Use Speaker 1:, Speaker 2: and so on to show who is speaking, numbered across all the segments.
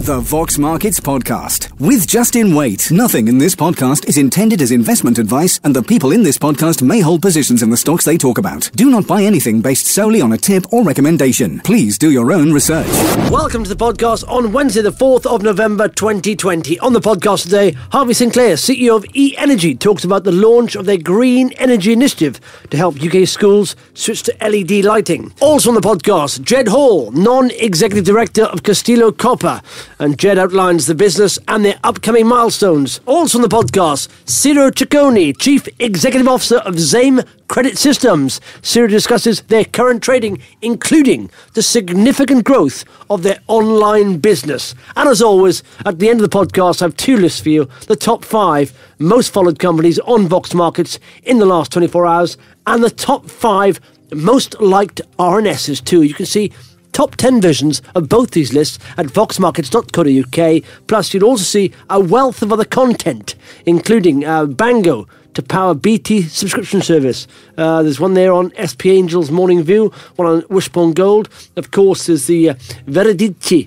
Speaker 1: The Vox Markets Podcast with Justin Waite. Nothing in this podcast is intended as investment advice, and the people in this podcast may hold positions in the stocks they talk about. Do not buy anything based solely on a tip or recommendation. Please do your own research.
Speaker 2: Welcome to the podcast on Wednesday, the 4th of November 2020. On the podcast today, Harvey Sinclair, CEO of eEnergy, talks about the launch of their green energy initiative to help UK schools switch to LED lighting. Also on the podcast, Jed Hall, non-executive director of Castillo Copper, and Jed outlines the business and their upcoming milestones. Also on the podcast, Siro Cicconi, Chief Executive Officer of Zaim Credit Systems. Siro discusses their current trading, including the significant growth of their online business. And as always, at the end of the podcast, I have two lists for you. The top 5 most followed companies on Vox Markets in the last 24 hours, and the top 5 most liked RNSs too. You can see top 10 versions of both these lists at voxmarkets.co.uk. Plus, you'll also see a wealth of other content, including Bango to power BT subscription service. There's one there on SP Angel's Morning View, one on Wishbone Gold. Of course, there's the Verici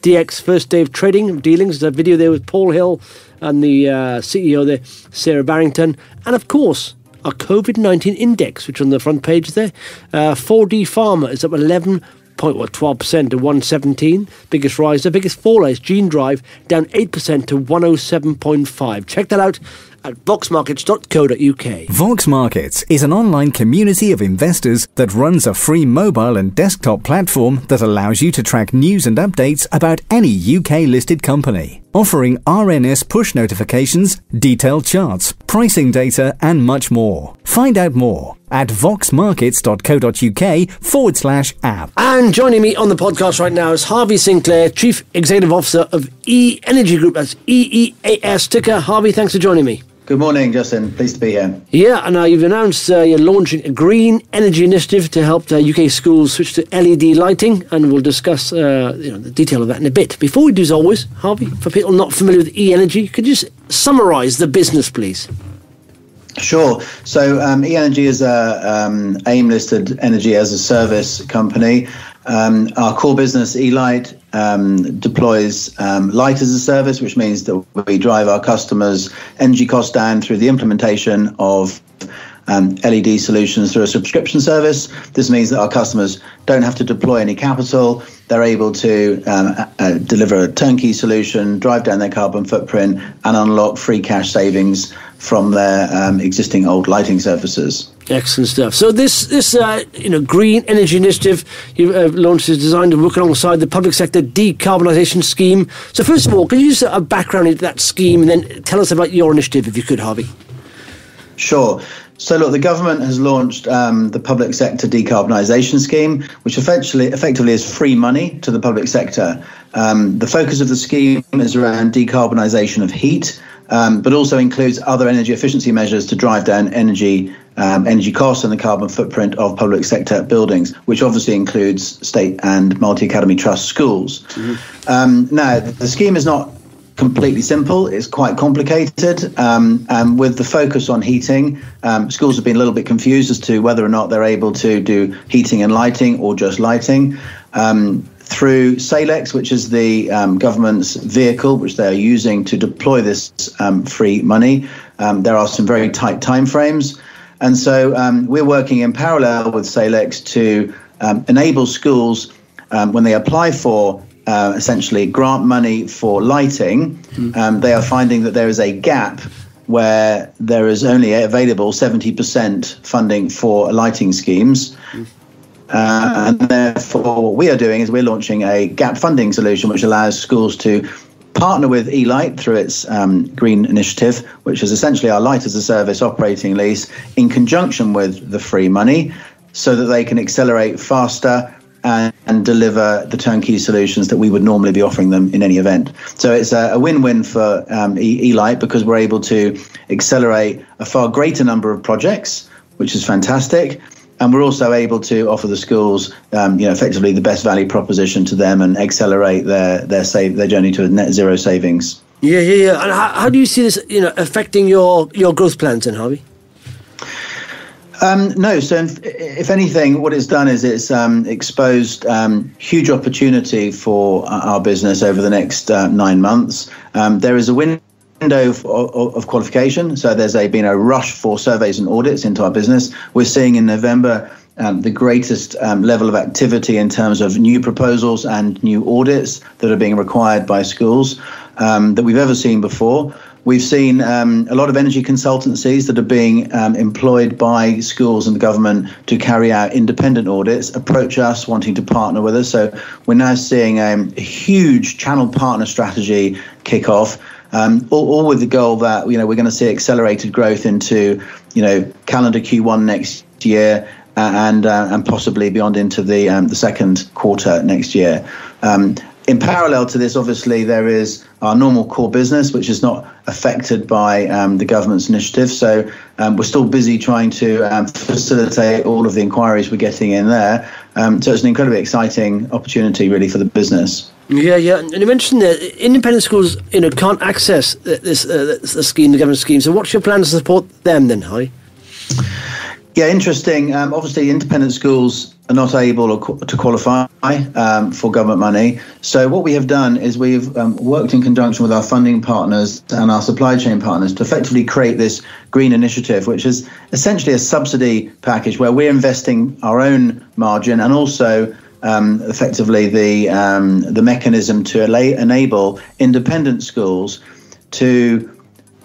Speaker 2: DX first day of trading dealings. There's a video there with Paul Hill and the CEO there, Sarah Barrington. And of course, our COVID-19 index, which on the front page there, 4D Pharma is up 11.12% to 117. Biggest rise, the biggest faller is Gene Drive, down 8% to 107.5. Check that out at voxmarkets.co.uk.
Speaker 1: Vox Markets is an online community of investors that runs a free mobile and desktop platform that allows you to track news and updates about any UK-listed company, offering RNS push notifications, detailed charts, pricing data, and much more. Find out more at voxmarkets.co.uk/app.
Speaker 2: And joining me on the podcast right now is Harvey Sinclair, Chief Executive Officer of eEnergy Group. That's EEAS ticker. Harvey, thanks for joining me.
Speaker 3: Good morning, Justin. Pleased to be here.
Speaker 2: Yeah, and you've announced you're launching a green energy initiative to help UK schools switch to LED lighting, and we'll discuss the detail of that in a bit. Before we do, as always, Harvey, for people not familiar with eEnergy, could you just summarise the business, please?
Speaker 3: Sure. So eEnergy is a AIM-listed energy as a service company. Our core business, eLight, deploys light as a service, which means that we drive our customers' energy costs down through the implementation of LED solutions through a subscription service. This means that our customers don't have to deploy any capital. They're able to deliver a turnkey solution, drive down their carbon footprint, and unlock free cash savings from their existing old lighting services.
Speaker 2: Excellent stuff. So this green energy initiative you've launched is designed to work alongside the public sector decarbonisation scheme. So first of all, can you just a background into that scheme and then tell us about your initiative, if you could, Harvey?
Speaker 3: Sure. So look, the government has launched the public sector decarbonisation scheme, which effectively is free money to the public sector. The focus of the scheme is around decarbonisation of heat, but also includes other energy efficiency measures to drive down energy costs and the carbon footprint of public sector buildings, which obviously includes state and multi-academy trust schools. Mm-hmm. Now, the scheme is not completely simple. It's quite complicated. And with the focus on heating, schools have been a little bit confused as to whether or not they're able to do heating and lighting or just lighting. Through SALEX, which is the government's vehicle, which they are using to deploy this free money, there are some very tight timeframes. And so we're working in parallel with SALEX to enable schools, when they apply for essentially grant money for lighting, they are finding that there is a gap where there is only available 70% funding for lighting schemes. And therefore, what we are doing is we're launching a gap funding solution which allows schools to partner with eLight through its green initiative, which is essentially our light as a service operating lease, in conjunction with the free money, so that they can accelerate faster and deliver the turnkey solutions that we would normally be offering them in any event. So it's a win-win for eLight, because we're able to accelerate a far greater number of projects, which is fantastic. And we're also able to offer the schools, effectively the best value proposition to them and accelerate their journey to a net zero savings.
Speaker 2: Yeah. And how do you see this, affecting your growth plans then, Harvey?
Speaker 3: No. So if anything, what it's done is it's exposed huge opportunity for our business over the next 9 months. There is a window of qualification. So there's been a rush for surveys and audits into our business. We're seeing in November the greatest level of activity in terms of new proposals and new audits that are being required by schools that we've ever seen before. We've seen a lot of energy consultancies that are being employed by schools and the government to carry out independent audits approach us wanting to partner with us. So we're now seeing a huge channel partner strategy kick off, all with the goal that we're going to see accelerated growth into calendar Q1 next year and possibly beyond into the second quarter next year. In parallel to this, obviously, there is our normal core business, which is not affected by the government's initiative. So we're still busy trying to facilitate all of the inquiries we're getting in there. So it's an incredibly exciting opportunity, really, for the business.
Speaker 2: Yeah. And you mentioned that independent schools, can't access this scheme, the government scheme. So what's your plan to support them then, Harvey?
Speaker 3: Yeah, interesting. Obviously, independent schools are not able to qualify for government money. So what we have done is we've worked in conjunction with our funding partners and our supply chain partners to effectively create this green initiative, which is essentially a subsidy package where we're investing our own margin and also effectively the mechanism to enable independent schools to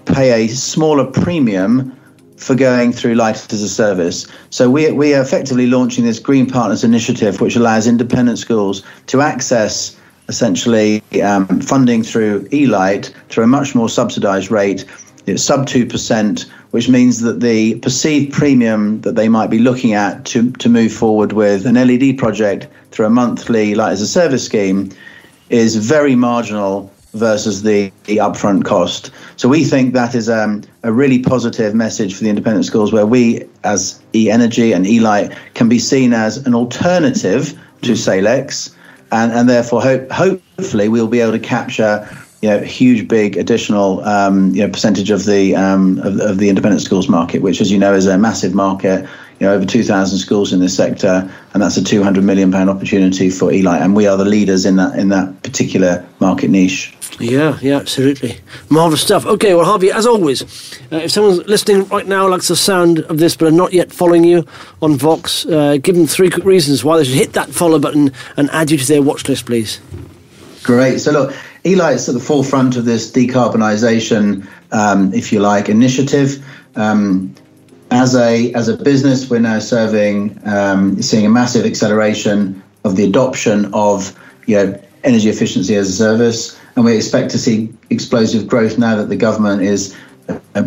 Speaker 3: pay a smaller premium for going through Light as a Service. So we are effectively launching this Green Partners initiative, which allows independent schools to access essentially funding through eLight through a much more subsidised rate, sub 2%, which means that the perceived premium that they might be looking at to move forward with an LED project through a monthly Light as a Service scheme is very marginal versus the upfront cost. So we think that is a really positive message for the independent schools, where we as eEnergy and eLight can be seen as an alternative to Salex, and therefore hopefully we'll be able to capture huge, big additional percentage of the independent schools market, which, as you know, is a massive market. Over 2,000 schools in this sector, and that's a £200 million opportunity for eLight, and we are the leaders in that particular market niche.
Speaker 2: Yeah, absolutely. Marvellous stuff. Okay, well, Harvey, as always, if someone's listening right now likes the sound of this but are not yet following you on Vox, give them 3 quick reasons why they should hit that follow button and add you to their watch list, please.
Speaker 3: Great. So look, eLight's at the forefront of this decarbonisation, if you like, initiative. As a business, we're now seeing a massive acceleration of the adoption of energy efficiency as a service, and we expect to see explosive growth now that the government is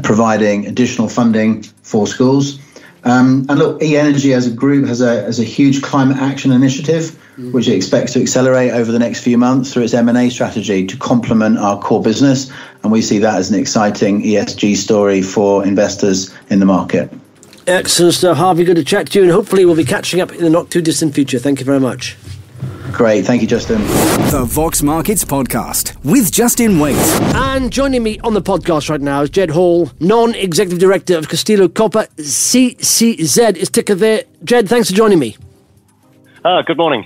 Speaker 3: providing additional funding for schools. And look, eEnergy as a group has a huge climate action initiative, which it expects to accelerate over the next few months through its M&A strategy to complement our core business. And we see that as an exciting ESG story for investors in the market.
Speaker 2: Excellent stuff, Harvey. Good to chat to you, and hopefully we'll be catching up in the not too distant future. Thank you very much.
Speaker 3: Great. Thank you, Justin.
Speaker 1: The Vox Markets Podcast with Justin Waite.
Speaker 2: And joining me on the podcast right now is Jed Hall, Non-Executive Director of Castillo Copper. CCZ is ticker there. Jed, thanks for joining me.
Speaker 4: Good morning.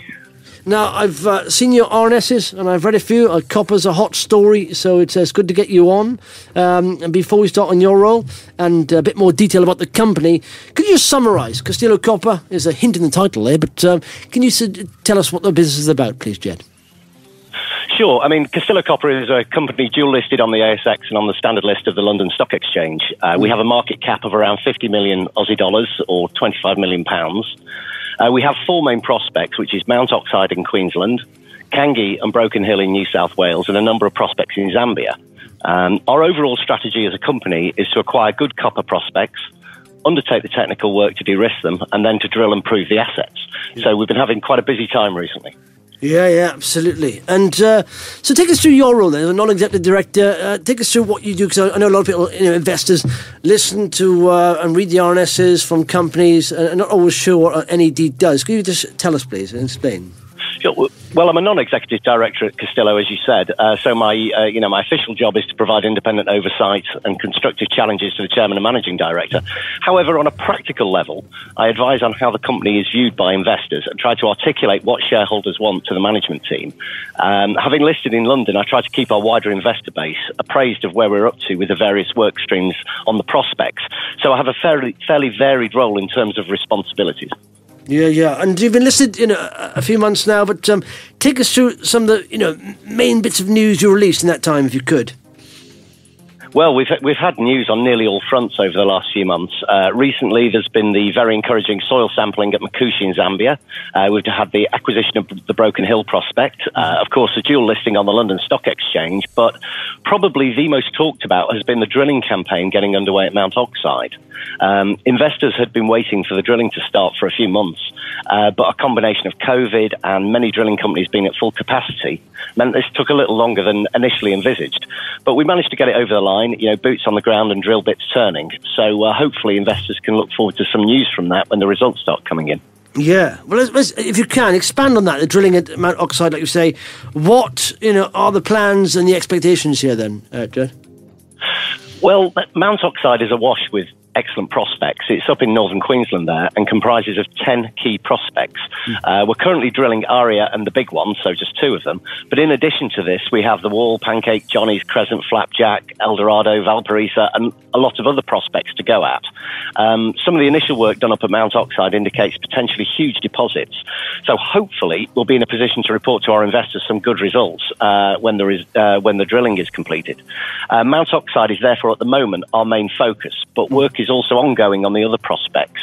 Speaker 2: Now, I've seen your RNSs and I've read a few. Copper's a hot story, so it's good to get you on. And before we start on your role and a bit more detail about the company, could you just summarise? Castillo Copper is a hint in the title there, but can you tell us what the business is about, please, Jed?
Speaker 4: Sure. I mean, Castillo Copper is a company dual listed on the ASX and on the standard list of the London Stock Exchange. We have a market cap of around 50 million Aussie dollars or 25 million pounds. We have 4 main prospects, which is Mount Oxide in Queensland, Kangi and Broken Hill in New South Wales, and a number of prospects in Zambia. Our overall strategy as a company is to acquire good copper prospects, undertake the technical work to de-risk them, and then to drill and prove the assets. So we've been having quite a busy time recently.
Speaker 2: Yeah, absolutely. And so take us through your role then, as a non-executive director. Take us through what you do, because I know a lot of people, investors, listen to and read the RNSs from companies and are not always sure what NED does. Can you just tell us, please, and explain?
Speaker 4: Sure. Well, I'm a non-executive director at Castillo, as you said. So my official job is to provide independent oversight and constructive challenges to the chairman and managing director. However, on a practical level, I advise on how the company is viewed by investors and try to articulate what shareholders want to the management team. Having listed in London, I try to keep our wider investor base appraised of where we're up to with the various work streams on the prospects. So I have a fairly varied role in terms of responsibilities.
Speaker 2: Yeah. And you've been listed, a few months now, but take us through some of the, main bits of news you released in that time, if you could.
Speaker 4: Well, we've had news on nearly all fronts over the last few months. Recently, there's been the very encouraging soil sampling at Makushi in Zambia. We've had the acquisition of the Broken Hill prospect. Of course, a dual listing on the London Stock Exchange. But probably the most talked about has been the drilling campaign getting underway at Mount Oxide. Investors had been waiting for the drilling to start for a few months, but a combination of COVID and many drilling companies being at full capacity meant this took a little longer than initially envisaged. But we managed to get it over the line, boots on the ground and drill bits turning. So hopefully investors can look forward to some news from that when the results start coming in. Yeah.
Speaker 2: Well, if you can, expand on that, the drilling at Mount Oxide, like you say. What, are the plans and the expectations here then, Jed?
Speaker 4: Well, Mount Oxide is awash with excellent prospects. It's up in northern Queensland there and comprises of 10 key prospects. We're currently drilling Aria and the big one, so just 2 of them. But in addition to this, we have the Wall, Pancake, Johnny's, Crescent, Flapjack, Eldorado, Valparaiso, and a lot of other prospects to go at. Some of the initial work done up at Mount Oxide indicates potentially huge deposits. So hopefully we'll be in a position to report to our investors some good results when the drilling is completed. Mount Oxide is therefore at the moment our main focus, but work is also ongoing on the other prospects,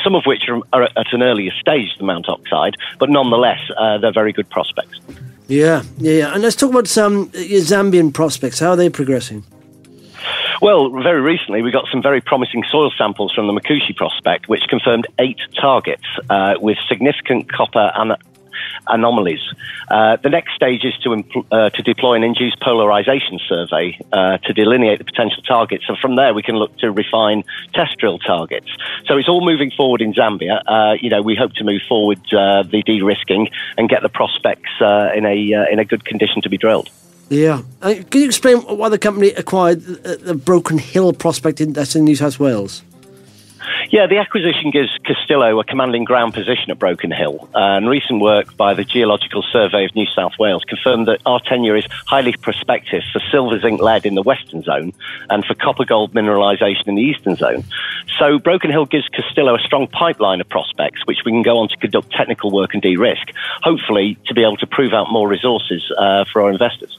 Speaker 4: some of which are at an earlier stage than Mount Oxide, but nonetheless, they're very good prospects.
Speaker 2: Yeah. And let's talk about some Zambian prospects. How are they progressing?
Speaker 4: Well, very recently, we got some very promising soil samples from the Makushi prospect, which confirmed 8 targets with significant copper anomalies. The next stage is to deploy an induced polarization survey to delineate the potential targets, and from there we can look to refine test drill targets. So it's all moving forward in Zambia. We hope to move forward the de-risking and get the prospects in a good condition to be drilled.
Speaker 2: Yeah. Can you explain why the company acquired the Broken Hill prospect that's in New South Wales?
Speaker 4: Yeah, the acquisition gives Castillo a commanding ground position at Broken Hill, and recent work by the Geological Survey of New South Wales confirmed that our tenure is highly prospective for silver, zinc, lead in the western zone and for copper-gold mineralisation in the eastern zone. So Broken Hill gives Castillo a strong pipeline of prospects, which we can go on to conduct technical work and de-risk, hopefully to be able to prove out more resources for our investors.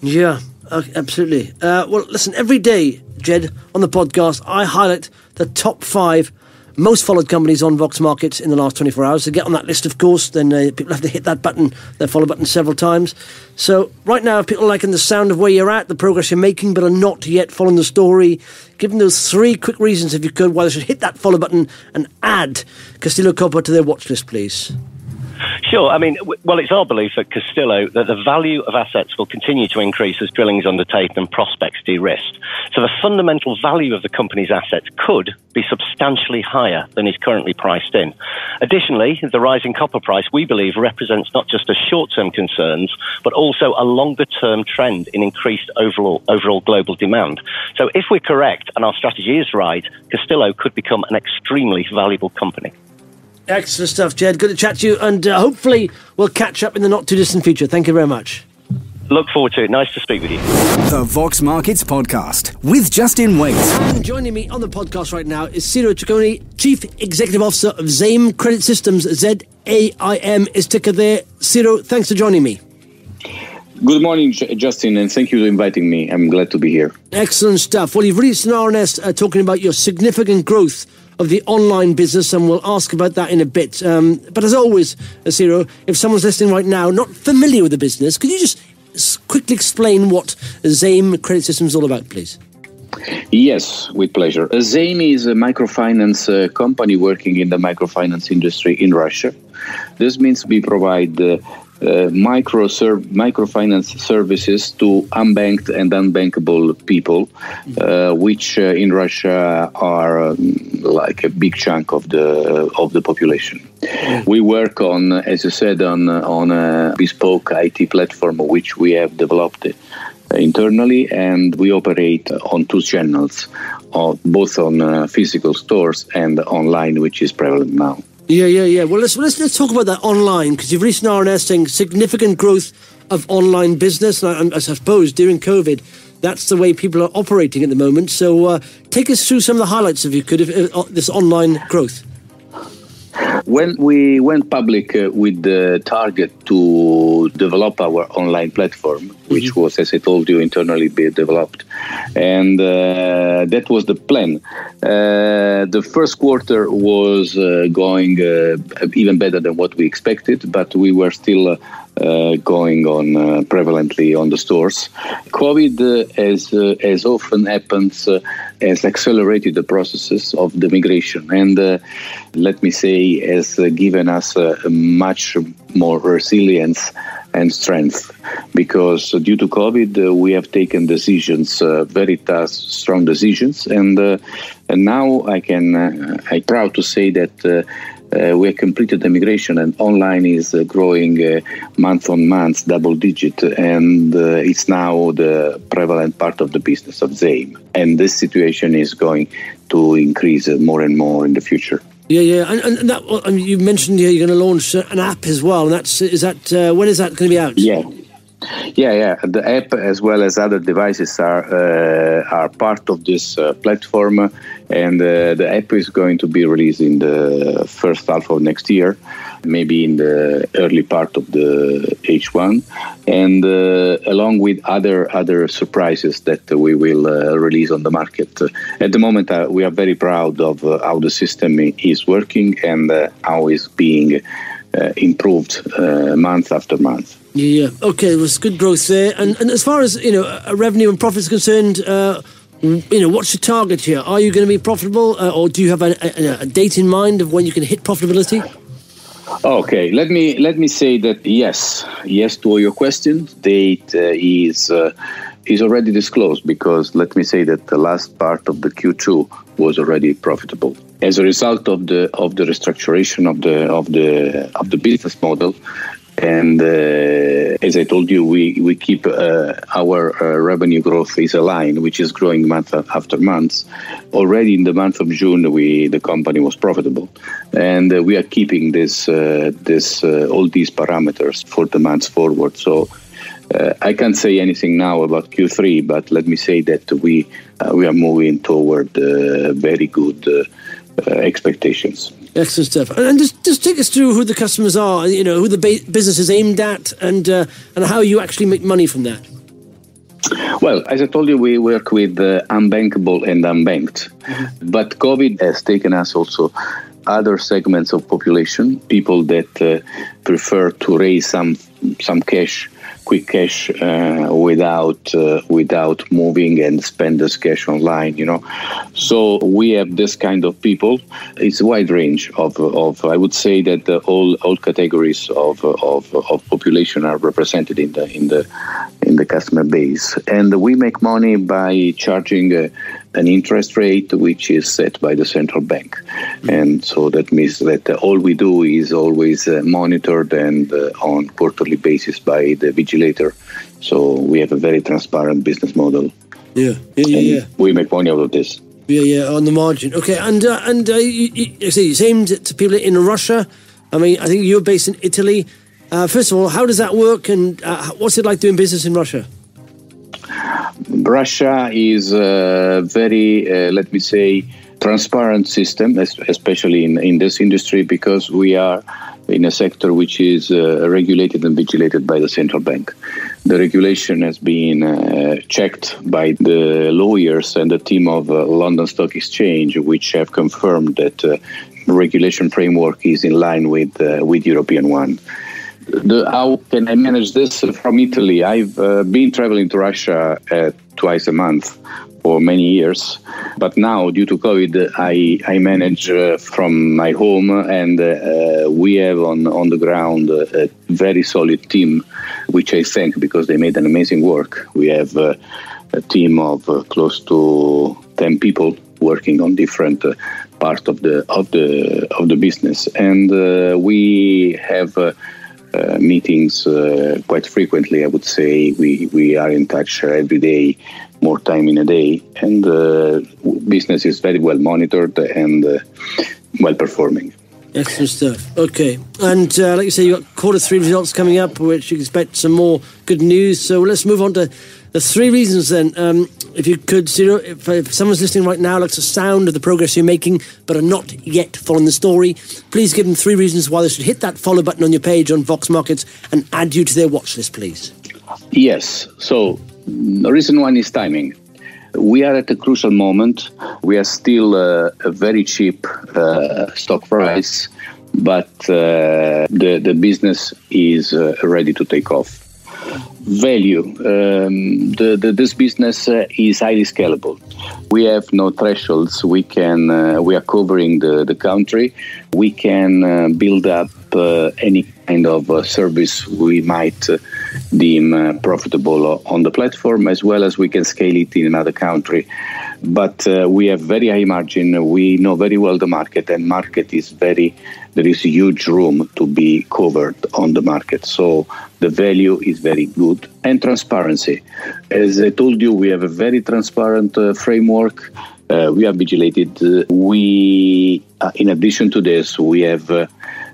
Speaker 2: Yeah, absolutely. Well, listen, every day, Jed, on the podcast, I highlight the top 5 most followed companies on Vox Markets in the last 24 hours. To get on that list, of course, then people have to hit that button, that follow button, several times. So right now, if people are liking the sound of where you're at, the progress you're making, but are not yet following the story, give them those 3 quick reasons, if you could, why they should hit that follow button and add Castillo Copper to their watch list, please.
Speaker 4: Sure. I mean, well, it's our belief at Castillo that the value of assets will continue to increase as drilling is undertaken and prospects de-risked. So the fundamental value of the company's assets could be substantially higher than is currently priced in. Additionally, the rising copper price, we believe, represents not just a short-term concerns, but also a longer-term trend in increased overall global demand. So if we're correct and our strategy is right, Castillo could become an extremely valuable company.
Speaker 2: Excellent stuff, Jed. Good to chat to you, and hopefully we'll catch up in the not-too-distant future. Thank you very much.
Speaker 4: Look forward to it. Nice to speak with you.
Speaker 1: The Vox Markets Podcast with Justin Waite.
Speaker 2: And joining me on the podcast right now is Siro Cicconi, Chief Executive Officer of Zaim Credit Systems. ZAIM is ticker there. Siro, thanks for joining me.
Speaker 5: Good morning, Justin, and thank you for inviting me. I'm glad to be here.
Speaker 2: Excellent stuff. Well, you've released an RNS talking about your significant growth of the online business, and we'll ask about that in a bit. But as always, Siro, if someone's listening right now, not familiar with the business, could you just quickly explain what Zaim Credit Systems is all about, please?
Speaker 5: Yes, with pleasure. Zaim is a microfinance company working in the microfinance industry in Russia. This means we provide microfinance services to unbanked and unbankable people, which in Russia are like a big chunk of the population. We work on, as you said, on a bespoke IT platform which we have developed internally, and we operate on two channels, both on physical stores and online, which is prevalent now.
Speaker 2: Yeah. Well, let's talk about that online, because you've released an RNS saying significant growth of online business, and I suppose during COVID, that's the way people are operating at the moment. So take us through some of the highlights, if you could, of this online growth.
Speaker 5: When we went public with the target to develop our online platform, which was, as I told you, internally developed, and that was the plan. The first quarter was going even better than what we expected, but we were still going on prevalently on the stores. COVID, as often happens, has accelerated the processes of the migration, and let me say, has given us much more resilience and strength, because due to COVID, we have taken decisions, very tough, strong decisions, and now I'm proud to say that we have completed the migration, and online is growing month on month, double digit, and it's now the prevalent part of the business of Zaim. And this situation is going to increase more and more in the future.
Speaker 2: Yeah, and that, you mentioned here you're going to launch an app as well. And when is that going to be out?
Speaker 5: Yeah. The app, as well as other devices, are part of this platform, and the app is going to be released in the first half of next year, maybe in the early part of the H1, and along with other surprises that we will release on the market. At the moment, we are very proud of how the system is working and how it's being improved month after month.
Speaker 2: Yeah. Okay, there was good growth there. And as far as revenue and profits concerned, what's your target here? Are you going to be profitable, or do you have a date in mind of when you can hit profitability?
Speaker 5: Okay, let me say that yes to all your questions. Date is already disclosed, because let me say that the last part of the Q2 was already profitable as a result of the restructuration of the business model. And as I told you, we keep our revenue growth is aligned, which is growing month after month. Already in the month of June, the company was profitable, and we are keeping this all these parameters for the months forward. So I can't say anything now about Q3, but let me say that we are moving toward very good expectations.
Speaker 2: Excellent stuff. And just take us through who the customers are, who the business is aimed at, and how you actually make money from that.
Speaker 5: Well, as I told you, we work with unbankable and unbanked. But COVID has taken us also other segments of population, people that prefer to raise some cash, quick cash, without moving and spend this cash online, So we have this kind of people. It's a wide range of I would say that all categories of population are represented in the customer base, and we make money by charging an interest rate which is set by the central bank, and so that means that all we do is always monitored and on quarterly basis by the vigilator. So we have a very transparent business model. Yeah. We make money out of this.
Speaker 2: Yeah, on the margin. Okay, and it's aimed to people in Russia. I mean, I think you're based in Italy. First of all, how does that work, and what's it like doing business in Russia?
Speaker 5: Russia is a very, let me say, transparent system, especially in this industry, because we are in a sector which is regulated and vigilated by the central bank. The regulation has been checked by the lawyers and the team of London Stock Exchange, which have confirmed that the regulation framework is in line with European one. How can I manage this from Italy? I've been traveling to Russia twice a month for many years. But now, due to COVID, I manage from my home, and we have on the ground a very solid team, which I thank because they made an amazing work. We have a team of close to 10 people working on different part of the business, and we have meetings quite frequently. I would say we are in touch every day, more time in a day, and business is very well monitored and well performing.
Speaker 2: Excellent stuff. Okay, and like you say, you got Q3 results coming up, which you expect some more good news. So let's move on to the 3 reasons then. If you could, Siro, if someone's listening right now, likes the sound of the progress you're making, but are not yet following the story, please give them 3 reasons why they should hit that follow button on your page on Vox Markets and add you to their watch list, please.
Speaker 5: Yes. So the reason 1 is timing. We are at a crucial moment. We are still a very cheap stock price, but the business is ready to take off. Value. This business is highly scalable. We have no thresholds. We are covering the country. We can build up any kind of service we might deem profitable on the platform, as well as we can scale it in another country. But we have very high margin. We know very well the market, and there is huge room to be covered on the market. So the value is very good. And transparency. As I told you, we have a very transparent framework. We are vigilated. In addition to this, we have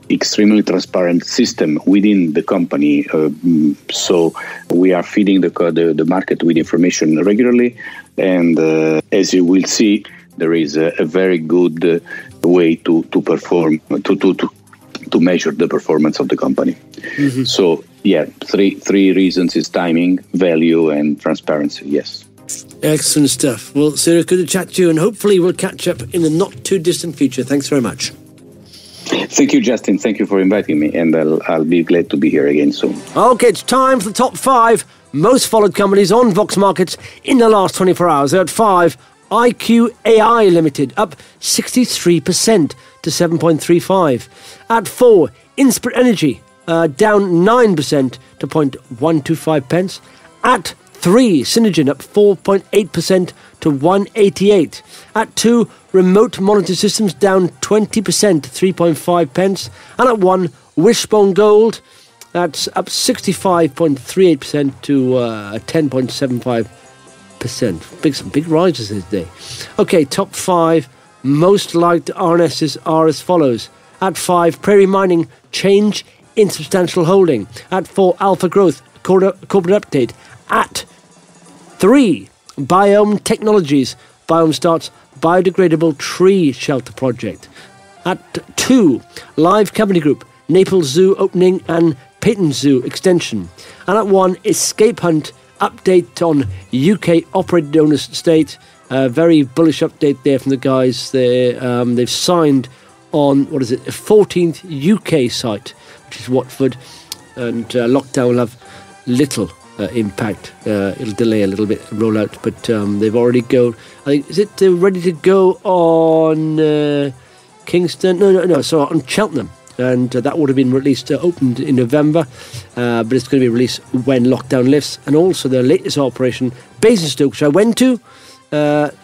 Speaker 5: extremely transparent system within the company. So we are feeding the market with information regularly. And as you will see, there is a very good way to perform, to measure the performance of the company. Mm-hmm. So, yeah, three reasons is timing, value, and transparency, yes.
Speaker 2: Excellent stuff. Well, Siro, good to chat to you, and hopefully we'll catch up in the not-too-distant future. Thanks very much.
Speaker 5: Thank you, Justin. Thank you for inviting me, and I'll be glad to be here again soon.
Speaker 2: Okay, it's time for the top 5 most followed companies on Vox Markets in the last 24 hours. They're at 5, IQ AI Limited, up 63% to 7.35. At 4, Inspire Energy, down 9% to 0.125 pence. At 3, Synergen, up 4.8% to 188. At 2, Remote Monitoring Systems, down 20% to 3.5 pence. And at 1, Wishbone Gold, that's up 65.38% to 10.75%. Some big rises this day. Okay, top 5 most liked RNSs are as follows. At 5, Prairie Mining, change in substantial holding. At 4, Alpha Growth, corporate update. At 3, Biome Technologies, Biome starts biodegradable tree shelter project. At 2, Live Company Group, Naples Zoo opening and Peyton Zoo extension. And at 1, Escape Hunt, update on UK operated owner state. Very bullish update there from the guys. They've signed on, a 14th UK site, which is Watford, and lockdown will have little impact. It'll delay a little bit rollout, but they've already go. I think they're ready to go on Kingston? No. So on Cheltenham, and that would have been released, opened in November, but it's going to be released when lockdown lifts. And also their latest operation, Basingstoke, which I went to,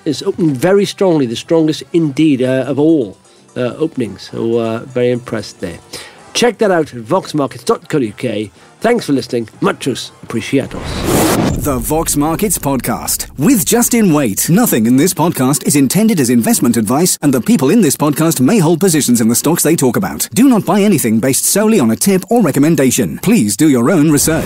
Speaker 2: is opening very strongly, the strongest indeed of all openings. So very impressed there. Check that out at voxmarkets.co.uk. Thanks for listening. Muchos appreciados.
Speaker 1: The Vox Markets Podcast with Justin Waite. Nothing in this podcast is intended as investment advice, and the people in this podcast may hold positions in the stocks they talk about. Do not buy anything based solely on a tip or recommendation. Please do your own research.